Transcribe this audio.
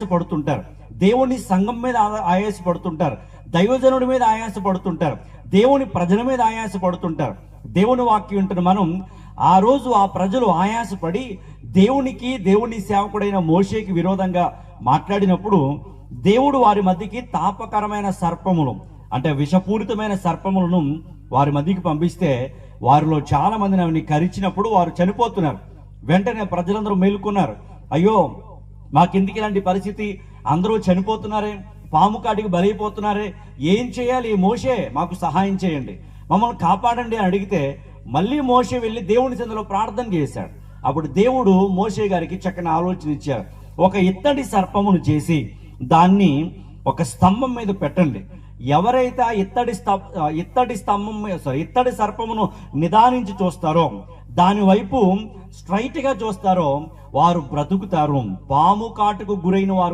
పడుతుంటారు, దేవుని సంఘం మీద ఆయాస పడుతుంటారు, దైవజనుడి మీద ఆయాస పడుతుంటారు, దేవుని ప్రజల మీద ఆయాస పడుతుంటారు. దేవుని వాక్యం వింటున్న మనం ఆ రోజు ఆ ప్రజలు ఆయాసపడి దేవుని సేవకుడైన మోషేకి విరోధంగా మాట్లాడినప్పుడు దేవుడు వారి మధ్యకి తాపకరమైన సర్పములు అంటే విషపూరితమైన సర్పములను వారి మధ్యకి పంపిస్తే వారిలో చాలా మందిని అవి కరిచినప్పుడు వారు చనిపోతున్నారు. వెంటనే ప్రజలందరూ మేలుకున్నారు. అయ్యో, మాకెందుకు ఇలాంటి పరిస్థితి, అందరూ చనిపోతున్నారే, పాము కాటికి బలైపోతున్నారే, ఏం చేయాలి మోషే, మాకు సహాయం చేయండి, మమ్మల్ని కాపాడండి అని అడిగితే మళ్ళీ మోషే వెళ్ళి దేవుని సన్నిధిలో ప్రార్థన చేశాడు. అప్పుడు దేవుడు మోషే గారికి చక్కని ఆలోచన ఇచ్చారు. ఒక ఇత్తడి సర్పమును చేసి దాన్ని ఒక స్తంభం మీద పెట్టండి. ఎవరైతే ఆ ఇత్తడి సర్పమును నిదానించి చూస్తారో, దాని వైపు స్ట్రైట్ గా చూస్తారో వారు బ్రతుకుతారు. పాము కాటుకు గురైన వారు